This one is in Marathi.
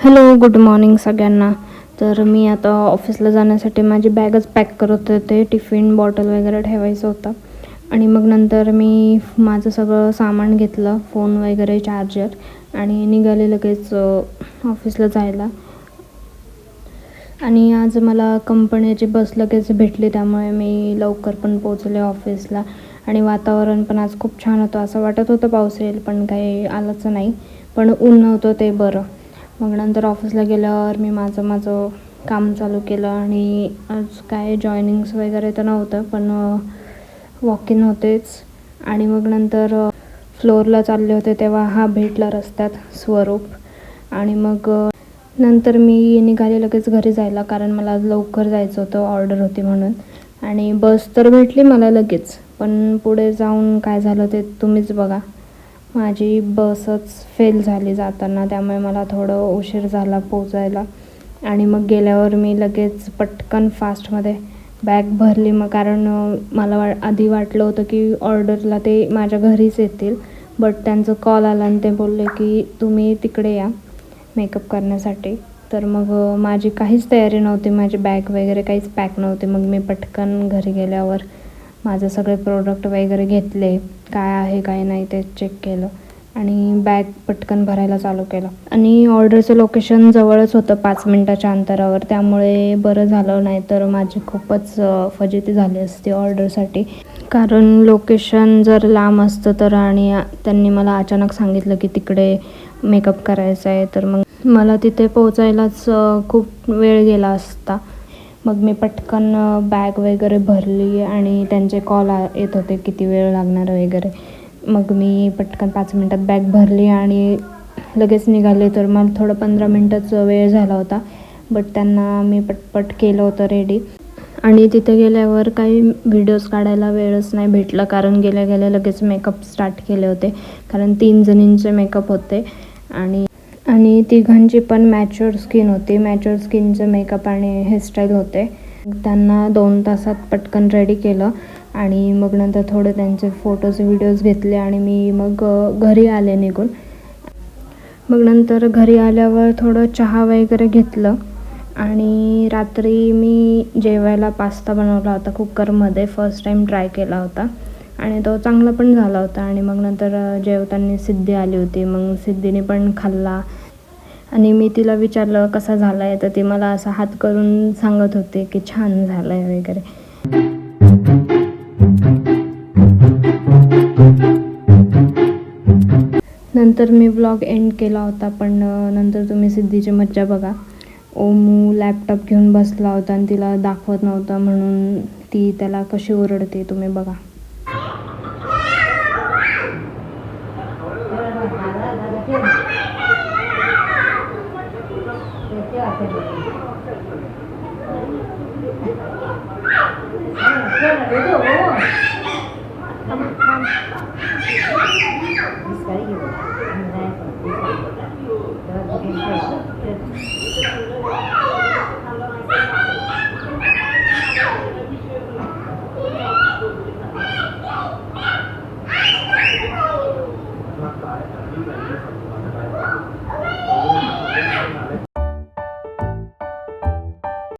हॅलो, गुड मॉर्निंग सगळ्यांना. तर मी आता ऑफिसला जाण्यासाठी माझी बॅगच पॅक करत होते. टिफिन बॉटल वगैरे ठेवायचं होतं आणि मग नंतर मी माझं सगळं सामान घेतलं, फोन वगैरे, चार्जर आणि निघाले लगेच ऑफिसला जायला. आणि आज मला कंपनीची बस लगेच भेटली, त्यामुळे मी लवकर पण पोचले ऑफिसला. आणि वातावरण पण आज खूप छान होतं. असं वाटत होतं पाऊस येईल, पण काही आलंच नाही. पण ऊन नव्हतं ते बरं. मग नंतर ऑफिसला गेल्यावर मी माझं काम चालू केलं आणि आज काय जॉईनिंग्स वगैरे तर नव्हतं, पण वॉक इन होतेच. आणि मग नंतर फ्लोअरला चालले होते तेव्हा हा भेटला रस्त्यात, स्वरूप. आणि मग नंतर मी निघाले लगेच घरी जायला, कारण मला आज लवकर जायचं होतं, ऑर्डर होती म्हणून. आणि बस तर भेटली मला लगेच, पण पुढे जाऊन काय झालं ते तुम्हीच बघा. माझी बसच फेल झाली जाताना, त्यामुळे मला थोडं उशीर झाला पोचायला. आणि मग गेल्यावर मी लगेच पटकन फास्टमध्ये बॅग भरली. मग कारण मला आधी वाटलं होतं की ऑर्डरला ते माझ्या घरीच येतील, बट त्यांचं कॉल आला आणि ते बोलले की तुम्ही तिकडे या मेकअप करण्यासाठी. तर मग माझी काहीच तयारी नव्हती, माझी बॅग वगैरे काहीच पॅक नव्हते. मग मी पटकन घरी गेल्यावर माझे सगळे प्रोडक्ट वगैरे घेतले, काय आहे काय नाही ते चेक केलं आणि बॅग पटकन भरायला चालू केलं. आणि ऑर्डरचं लोकेशन जवळच होतं, 5 मिनटाच्या अंतरावर, त्यामुळे बरं झालं. नाही तर माझी खूपच फजिती झाली असती ऑर्डरसाठी. कारण लोकेशन जर लांब असतं तर, आणि त्यांनी मला अचानक सांगितलं की तिकडे मेकअप करायचा आहे, तर मग मला तिथे पोचायलाच खूप वेळ गेला असता. मग मी पटकन बॅग वगैरे भरली आणि त्यांचे कॉल येत होते किती वेळ लागणार वगैरे. मग मी पटकन 5 मिनटात बॅग भरली आणि लगेच निघाले. तर मला थोडं 15 मिनटाचा वेळ झाला होता, बट त्यांना मी पटपट केलं होतं रेडी. आणि तिथे गेल्यावर काही व्हिडिओज काढायला वेळच नाही भेटला, कारण गेल्या गेल्या लगेच मेकअप स्टार्ट केले होते, कारण 3 जणींचे मेकअप होते. आणि तिघांची पण मॅच्युअर स्किन होती. मॅच्युअर स्किनचं मेकअप आणि हेअरस्टाईल होते. त्यांना 2 तासात पटकन रेडी केलं आणि मग नंतर थोडे त्यांचे फोटोज व्हिडिओज घेतले आणि मी मग घरी आले निघून. मग नंतर घरी आल्यावर थोडं चहा वगैरे घेतलं. आणि रात्री मी जेवायला पास्ता बनवला होता कुकरमध्ये, फर्स्ट टाईम ट्राय केला होता आणि तो चांगला पण झाला होता. आणि मग नंतर जेवताना सिद्धी आली होती, मग सिद्धीने पण खाल्ला आणि मी तिला विचारलं कसा झाला आहे, तर ती मला असा हात करून सांगत होते की छान झाला आहे वगैरे. नंतर मी ब्लॉग एंड केला होता, पण नंतर तुम्ही सिद्धीची मज्जा बघा. ओमू लॅपटॉप घेऊन बसला होता आणि तिला दाखवत नव्हता, म्हणून ती त्याला कशी ओरडते तुम्ही बघा.